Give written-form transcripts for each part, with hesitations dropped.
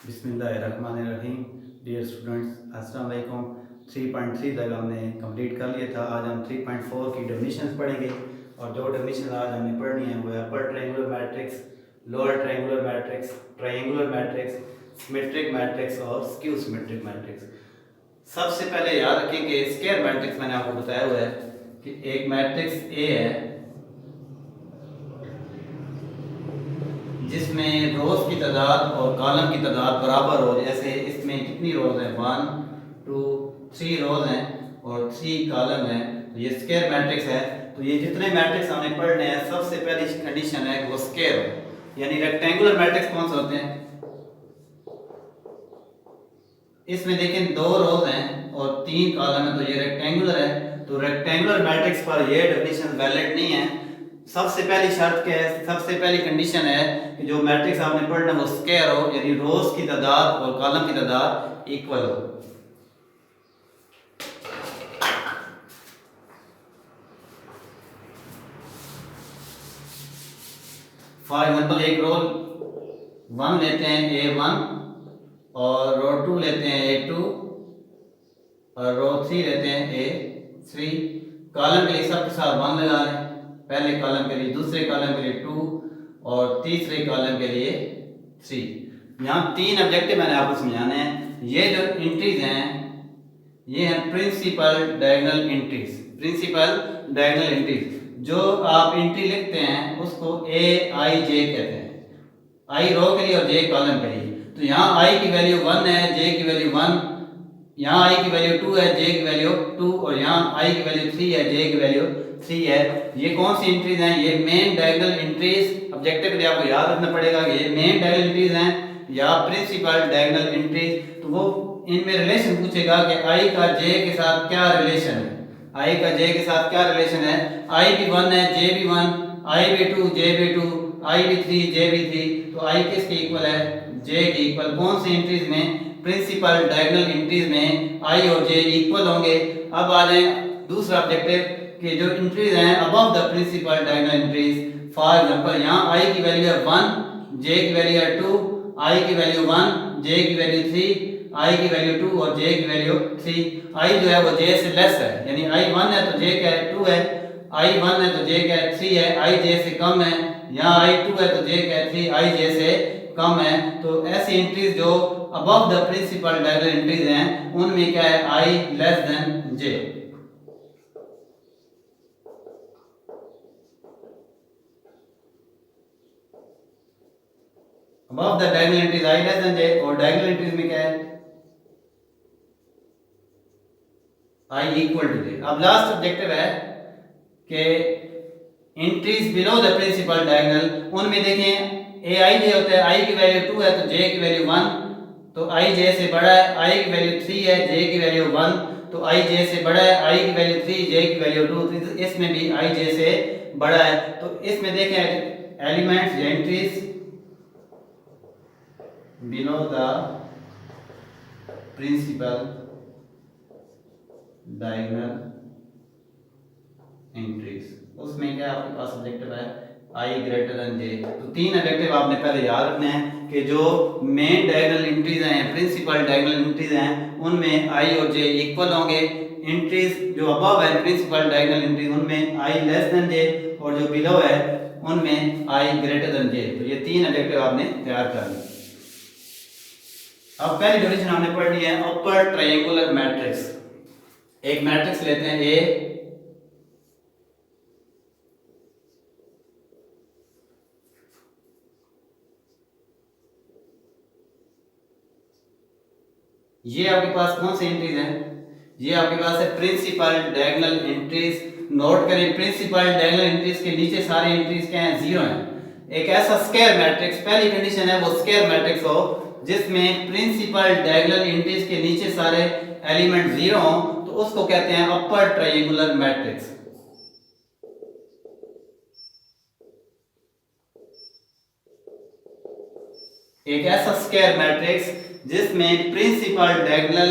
बिस्मिल्लाहिर्रहमानिर्रहीम। Dear students, अस्सलाम वालेकुम। 3.3 तक हमने कंप्लीट कर लिया था। आज हम 3.4 की डेफिनेशंस पढ़ेंगे और जो डेफिनेशन आज हमने पढ़नी है वो है अपर triangular matrix, lower triangular matrix, triangular matrix, symmetric matrix और स्क्यू सिमेट्रिक मैट्रिक्स। सबसे पहले याद रखें कि स्क्वायर मैट्रिक्स मैंने आपको बताया हुआ है कि एक मैट्रिक्स ए है जिसमें रोज की तादाद और कॉलम की तादाद बराबर हो। जैसे इसमें कितनी रोज है, 1 2 3 रोज हैं और 3 कॉलम है, तो ये स्क्वायर मैट्रिक्स है। तो ये जितने मैट्रिक्स हमने पढ़ने हैं सबसे पहली कंडीशन है कि वो स्क्वायर हो। यानी रेक्टेंगुलर मैट्रिक्स कौन से होते हैं, इसमें देखें 2 रोज हैं और 3 कॉलम है, तो ये रेक्टेंगुलर है। तो रेक्टेंगुलर मैट्रिक्स पर ये डेफिनेशन वैलिड नहीं है। सबसे पहली शर्त क्या है, सबसे पहली कंडीशन है कि जो मैट्रिक्स आपने पढ़ना वो स्क्वायर हो, यानी रोज की तादाद और कॉलम की तादाद इक्वल हो। फॉर एग्जांपल एक रो 1 लेते हैं A1 और रो 2 लेते हैं A2 और रो 3 लेते हैं A3। कॉलम के लिए सबके साथ 1 लगा लें, पहले कॉलम के लिए, दूसरे कॉलम के लिए 2 और तीसरे कॉलम के लिए 3। यहाँ 3 ऑब्जेक्टिव मैंने आपको समझाने हैं। ये जो एंट्रीज हैं ये हैं principal diagonal entries. Principal diagonal entries, जो आप एंट्री लिखते हैं उसको AIJ कहते हैं, I रो के लिए और J कॉलम के लिए। तो यहाँ I की वैल्यू 1 है, J की वैल्यू 1, यहाँ I की वैल्यू 2 है, J की वैल्यू 2 और यहाँ I की वैल्यू 3 है, J की वैल्यू 3 है। ये कौन सी एंट्रीज हैं, ये मेन डायगोनल एंट्रीज। ऑब्जेक्टिव के लिए आपको याद रखना पड़ेगा कि ये मेन डायगोनल एंट्रीज हैं या प्रिंसिपल डायगोनल एंट्रीज। तो वो इनमें रिलेशन पूछेगा कि I का J के साथ क्या रिलेशन है, I का J के साथ क्या रिलेशन है। I भी 1 है, J भी 1, I भी 2, J भी 2, I भी 3, J भी 3, तो I किसके इक्वल है, J के इक्वल। कौन सी एंट्रीज में, प्रिंसिपल डायगोनल एंट्रीज में I और J इक्वल होंगे। अब आ जाए दूसरा ऑब्जेक्टिव कि जो एंट्रीज हैं above the principal diagonal entries. For example यहाँ I की वैल्यू है 1, J की वैल्यू है 2, I की वैल्यू 1, J की वैल्यू 3, I की वैल्यू 2 और J की वैल्यू 3। I जो है वो J से लेस है, यानी I 1 है तो J क्या है 2 है, I 1 है तो J क्या है 3 है, I J से कम है। यहाँ I 2 है तो J क्या है 3, I J से कम है। तो ऐसी एंट्रीज जो above the principal diagonal entries हैं उनमें क्या है, I less than J। Above the diagonal entries I less than J और डायगोनल एंट्रीज में क्या है, I इक्वल टू J। अब लास्ट ऑब्जेक्टिव है कि entries below the principal diagonal, उनमें देखें AIJ होता है, I की वैल्यू 2 है तो J की वैल्यू 1, तो I J से बड़ा है। I की वैल्यू 3 है, J की वैल्यू 1, तो I J से बड़ा है। I की वैल्यू 3, J की वैल्यू 2, तो इसमें भी I J से बड़ा है। तो इसमें देखें एलिमेंट्स या entries below the principal diagonal entries, उसमें क्या आपके पास ऑब्जेक्टिव है I ग्रेटर देन J। तो 3 ऑब्जेक्टिव आपने पहले याद रखने हैं कि जो मेन डायगोनल एंट्रीज हैं, प्रिंसिपल डायगोनल एंट्रीज हैं, उनमें I और J इक्वल होंगे। एंट्रीज जो अबव है प्रिंसिपल डायगोनल एंट्रीज उनमें I लेस देन J और जो बिलो है उनमें I ग्रेटर देन J। तो ये 3 ऑब्जेक्टिव आपने तैयार कर लिए। अब पहली डेफिनेशन हमने पढ़नी है अपर ट्रायंगुलर मैट्रिक्स। एक मैट्रिक्स लेते हैं A, ये आपके पास कौन सी एंट्रीज हैं, ये आपके पास है प्रिंसिपल डायगोनल एंट्रीज। नोट करें प्रिंसिपल डायगोनल एंट्रीज के नीचे सारी एंट्रीज क्या हैं, 0 हैं। एक ऐसा स्क्वायर मैट्रिक्स, पहली कंडीशन है वो स्क्वायर मैट्रिक्स हो जिसमें प्रिंसिपल डायगोनल एंट्रीज के नीचे सारे एलिमेंट 0 हो, तो उसको कहते हैं अपर ट्रायंगुलर मैट्रिक्स। एक ऐसा स्क्वायर मैट्रिक्स जिसमें प्रिंसिपल डायगोनल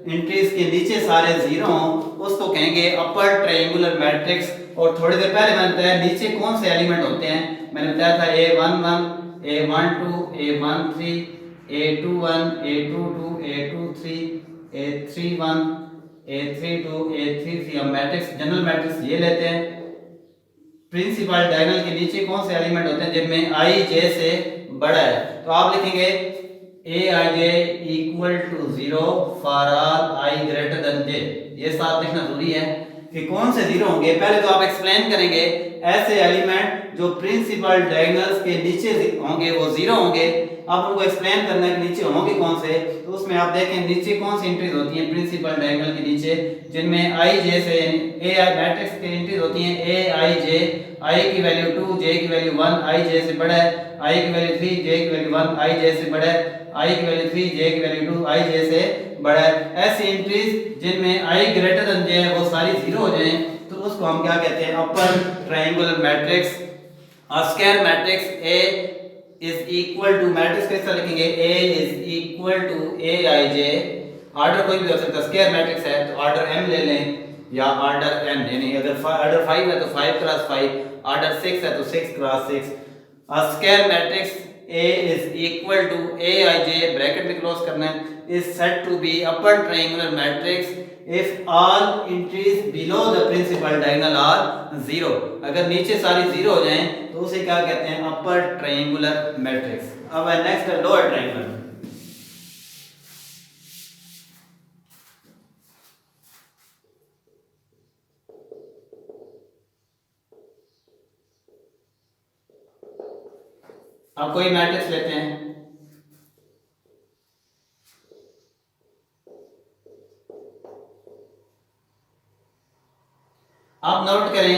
एंट्रीज के नीचे सारे 0 हो उसको कहेंगे अपर ट्रायंगुलर मैट्रिक्स। और थोड़ी देर पहले मैंने बताया नीचे कौन से एलिमेंट होते हैं, मैंने बताया था A11, A12, A13, A21 A22 A23 A31 A32 A33 हम मैट्रिक्स जनरल मैट्रिक्स ये लेते हैं। प्रिंसिपल डायगोनल के नीचे कौन से एलिमेंट होते हैं जिनमें आई जे से बड़ा है, तो आप लिखेंगे A I J equal to 0 for all I greater than J. ये साथ लिखना जरूरी है कि कौन से जीरो होंगे। पहले तो आप एक्सप्लेन करेंगे ऐसे एलिमेंट जो प्रिंसिपल डायगोनल्स के नीचे होंगे वो जीरो होंगे। आप उनको एक्सप्लेन करना है कि नीचे होंगे कौन से, तो उसमें आप देखें नीचे कौन सी एंट्रीज होती हैं प्रिंसिपल डायगोनल के नीचे जिनमें आई जे से ए आई मैट्रिक्स की एंट्रीज होती हैं ए आई जे, आई की वैल्यू 2 जे की वैल्यू 1 आई जे से बड़ा है, आई की वैल्यू 3 जे की वैल्यू 1 आई जे से बड़ा है, आई की वैल्यू 3 जे की वैल्यू 2 आई जे से बड़ा है। ऐसी एंट्रीज जिनमें आई ग्रेटर देन जे है वो सारी जीरो हो जाएं तो उसको हम क्या कहते हैं upper triangular matrix. Square matrix A is equal to matrix कैसा लिखेंगे A is equal to A I J। Order कोई भी हो सकता है, स्क्वायर मैट्रिक्स है तो ऑर्डर m ले लें या ऑर्डर n, यानी अगर ऑर्डर 5 है तो 5 क्रॉस 5, ऑर्डर 6 है तो 6 cross 6। Square matrix A is equal to A I J bracket में क्लोज करना है is said to be upper triangular matrix if all entries below the principal diagonal are zero। अगर नीचे सारी जीरो हो जाएं तो उसे क्या कहते हैं अपर ट्रायंगुलर मैट्रिक्स। अब नेक्स्ट है लोअर ट्रायंगुलर। अब कोई मैट्रिक्स लेते हैं, आप नोट करें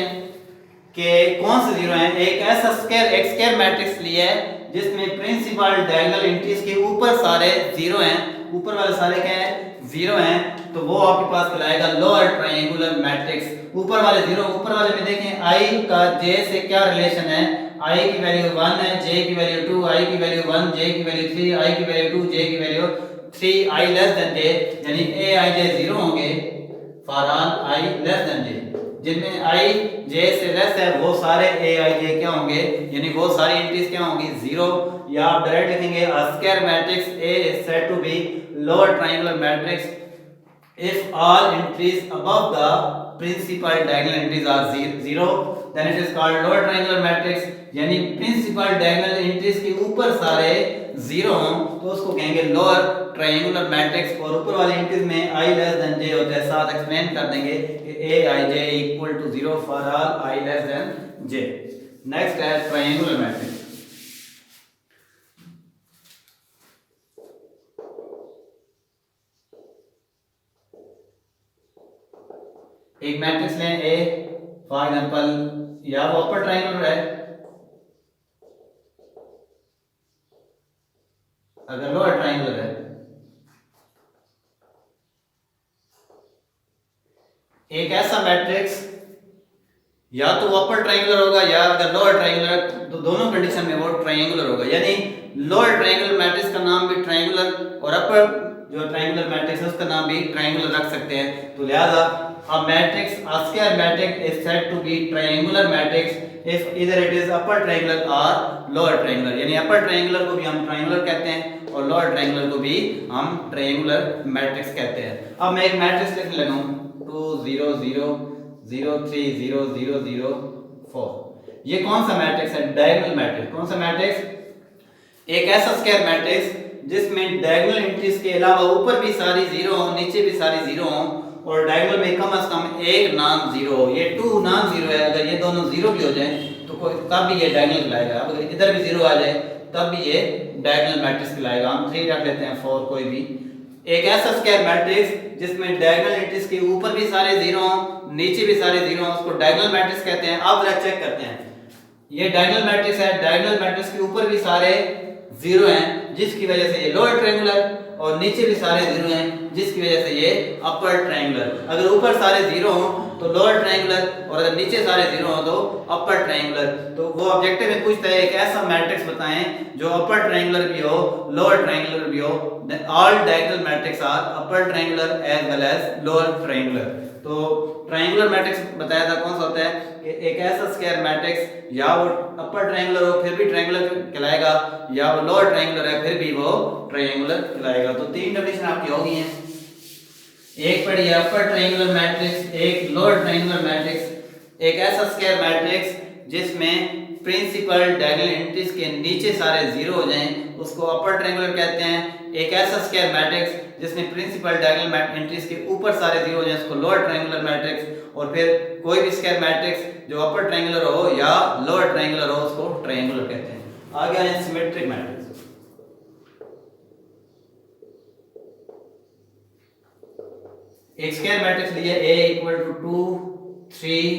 कि कौन से जीरो हैं। एक ऐसा स्क्वायर मैट्रिक्स लिया है जिसमें प्रिंसिपल डायगोनल एंट्रीज के ऊपर सारे जीरो हैं, ऊपर वाले सारे क्या हैं जीरो हैं, तो वो आपके पास कहलाएगा लोअर ट्रायंगुलर मैट्रिक्स। ऊपर वाले जीरो, ऊपर वाले में देखें आई का जे से क्या रिलेशन है, आई की वैल्यू 1 है, जे की वैल्यू 2, आई की वैल्यू 1, जे की वैल्यू 3, आई की वैल्यू 2, जे की value 3, I less than J, यानी ए आई जे जीरो होंगे for all I less than J. जिनमें आई जे से लेस है वो सारे ए आई जे क्या होंगे, यानी वो सारी एंट्रीज क्या होंगी जीरो। या आप डायरेक्ट लिखेंगे square matrix A is said to be lower triangular matrix if all entries above the principal diagonal entries are zero then it is called lower triangular matrix। यानी principal diagonal entries के ऊपर सारे zero हों तो उसको कहेंगे lower triangular matrix. और ऊपर वाली एंट्रीज में i लेस देन j होता है, साथ एक्सप्लेन कर देंगे कि a i j equal to 0 for all i less than j। Next है ट्रायंगुलर मैट्रिक्स। एक मैट्रिक्स लें A फॉर एग्जांपल, या वो अपर ट्रायंगुलर है, अगर लोअर ट्रायंगुलर है। एक ऐसा मैट्रिक्स या तो अपर ट्रायंगुलर होगा या अगर लोअर ट्रायंगुलर है तो दोनों कंडीशन में वो ट्रायंगुलर होगा। यानी लोअर ट्रायंगुलर मैट्रिक्स का नाम भी ट्रायंगुलर और अपर जो ट्रायंगुलर मैट्रिक्स है उसका नाम भी ट्रायंगुलर रख सकते हैं। तो लिहाजा a matrix, a square matrix is said to be triangular matrix if either it is upper triangular or lower triangular। यानी upper triangular को भी हम triangular कहते हैं और lower triangular को भी हम triangular matrix कहते हैं। अब मैं एक मैट्रिक्स लिखने लगा हूं 2 0 0 0 3 0 0 0 4। ये कौन सा मैट्रिक्स है, डायगोनल मैट्रिक्स। कौन सा मैट्रिक्स, एक ऐसा स्क्वायर मैट्रिक्स जिसमें डायगोनल एंट्रीज के अलावा ऊपर भी सारी जीरो हो, नीचे भी सारी जीरो हो और डायगोनल में कम से कम एक नॉन जीरो हो। ये 2 नॉन जीरो है, अगर ये दोनों जीरो भी हो जाएं तो तब भी ये डायगोनल कहलाएगा। अब अगर इधर भी जीरो आ जाए तब भी ये डायगोनल मैट्रिक्स कहलाएगा। हम 3 रख लेते हैं, 4 कोई भी। एक ऐसा स्क्वायर मैट्रिक्स जिसमें डायगोनल एंट्रीज के ऊपर भी सारे जीरो हो, नीचे भी सारे जीरो हो, उसको डायगोनल मैट्रिक्स कहते हैं। अब जरा चेक करते हैं, ये डायगोनल मैट्रिक्स है, डायगोनल मैट्रिक्स के ऊपर भी सारे जीरो हैं जिसकी वजह से ये लोअर ट्रायंगुलर और नीचे भी सारे जीरो हैं जिसकी वजह से ये अपर ट्रायंगुलर। अगर ऊपर सारे जीरो हों तो लोअर ट्रायंगुलर, और अगर नीचे सारे जीरो हो तो अपर ट्रायंगुलर। तो वो ऑब्जेक्टिव में पूछता है एक ऐसा मैट्रिक्स बताएं जो अपर ट्रायंगुलर भी हो, लोअर ट्रायंगुलर भी हो। All diagonal matrix are upper triangular as well as lower triangular. तो ट्रायंगुलर मैट्रिक्स बताया था कौन सा होता है कि एक ऐसा स्क्वायर मैट्रिक्स या वो अपर ट्रायंगुलर हो फिर भी ट्रायंगुलर कहलाएगा, या वो लोअर ट्रायंगुलर है फिर भी वो ट्रायंगुलर कहलाएगा। तो तीन डेफिनेशन आपकी हो गई हैं, एक पढ़ी है अपर ट्रायंगुलर मैट्रिक्स, एक लोअर ट्रायंगुलर मैट्रिक्स, एक ऐसा स्क्वायर मैट्रिक्स जिसमें प्रिंसिपल डायगोनल एंट्रीज के नीचे सारे जीरो हो जाएं उसको अपर ट्रायंगुलर कहते हैं। एक ऐसा स्क्वायर मैट्रिक्स जिसमें प्रिंसिपल डायगोनल एंट्रीज के ऊपर सारे जीरो हो जाएं उसको लोअर ट्रायंगुलर मैट्रिक्स। और फिर कोई भी स्क्वायर मैट्रिक्स जो अपर ट्रायंगुलर हो या लोअर ट्रायंगुलर हो उसको ट्रायंगुलर कहते हैं। आगे आ जाए सिमेट्रिक मैट्रिक्स। एक स्क्वायर मैट्रिक्स लिया A इक्वल टू 2 3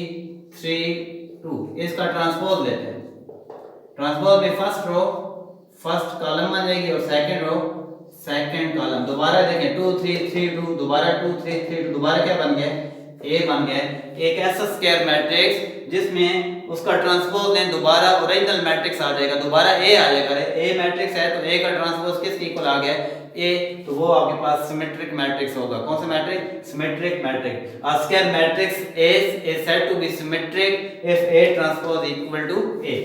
3 2, इसका ट्रांसपोज लेते हैं। ट्रांसपोज में फर्स्ट रो फर्स्ट कॉलम बन जाएगी और सेकंड रो सेकंड कॉलम। दोबारा देखें 2 3 3 2, दोबारा 2 3 3 2, दोबारा क्या बन गया A बन गया। एक ऐसा स्क्वायर मैट्रिक्स जिसमें उसका ट्रांसपोज लें दोबारा ओरिजिनल मैट्रिक्स आ जाएगा, दोबारा A आ जाएगा। A मैट्रिक्स है तो A का ट्रांसपोज किसके इक्वल आ गया A, तो वो आपके पास सिमेट्रिक मैट्रिक्स होगा। कौन सा matrix? Symmetric matrix. A square matrix is said to be symmetric if A transpose equal to A।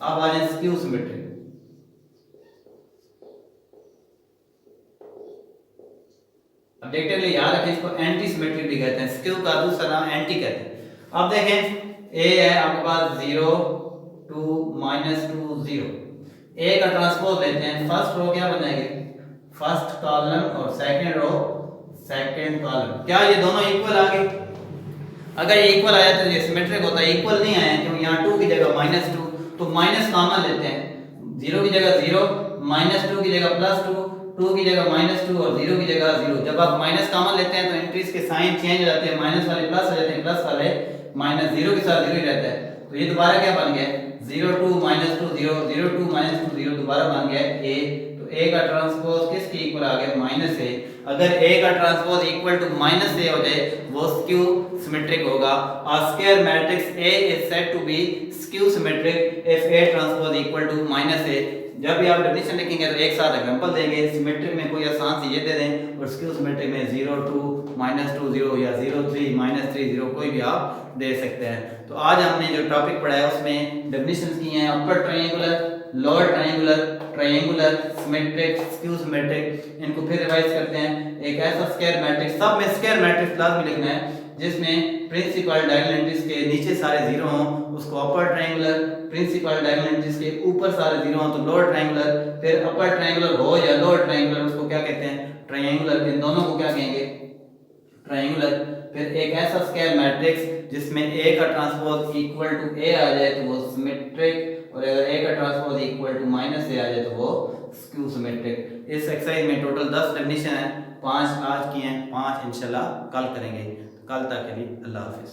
अब आ जाए स्क्यू सिमेट्रिक। ऑब्जेक्टिवली याद रखें इसको एंटी सिमेट्रिक भी कहते हैं, स्क्यू का दूसरा नाम एंटी कहते हैं। अब देखें A है आपके पास 0 2 -2 0, A का ट्रांसपोज लेते हैं। फर्स्ट रो क्या बनाएंगे फर्स्ट कॉलम और सेकंड रो सेकंड कॉलम। क्या ये दोनों इक्वल आ गए? अगर ये इक्वल आया तो ये सिमेट्रिक होता है। इक्वल नहीं आया क्योंकि यहाँ 2 की जगह -2, तो माइनस कॉमन लेते हैं। 0 की जगह 0, -2 की जगह +2, 2 की जगह -2 और 0 की जगह 0। जब आप माइनस कॉमन लेते हैं तो एंट्रीज के साइन चेंज हो जाते हैं, माइनस वाले प्लस हो जाते हैं, प्लस वाले माइनस, 0 के साथ 0 ही रहता है। तो ये दोबारा क्या बन गया 0 2 -2 0 0 2 -2 0, दोबारा बन गया A। तो A का ट्रांसपोज किसके इक्वल आ गया -A। अगर A का ट्रांसपोज इक्वल टू -A हो जाए वो स्क्यू सिमेट्रिक होगा। A square matrix A is said to be skew symmetric if A transpose equal to -A। जब भी आप डेफिनेशन लिखेंगे तो एक साथ एग्जांपल देंगे। सिमेट्रिक में कोई आसान सी ये दे दें और स्क्यू सिमेट्रिक में 0 2 -2 0 या 0 3 -3 0 कोई भी आप दे सकते हैं। तो आज हमने जो टॉपिक पढ़ा है उसमें डेफिनेशंस की हैं upper triangular, lower triangular, triangular, symmetric, skew symmetric. इनको फिर रिवाइज करते हैं। एक ऐसा स्क्वायर मैट्रिक्स, सब में स्क्वायर मैट्रिक्स लाजमी लिखना है जिसमें प्रिंसिपल डायगोनल एंट्रीज के नीचे सारे जीरो हों उसको upper triangular, principal diagonal entries के ऊपर सारे जीरो हों तो लोअर ट्रायंगुलर, फिर अपर ट्रायंगुलर हो या लोअर ट्रायंगुलर उसको क्या कहते हैं ट्रायंगुलर। इन दोनों को क्या कहेंगे ट्रायंगुलर। फिर एक ऐसा स्क्वायर मैट्रिक्स जिसमें A का ट्रांसपोज इक्वल टू A आ जाए तो वो सिमेट्रिक, और अगर A का ट्रांसपोज इक्वल टू -A आ जाए तो वो स्क्यू सिमेट्रिक। इस एक्सरसाइज में टोटल 10 डेफिनेशन है, 5 आज की हैं, 5 इंशाल्लाह कल करेंगे। कल तक के लिए अल्लाह हाफिज़।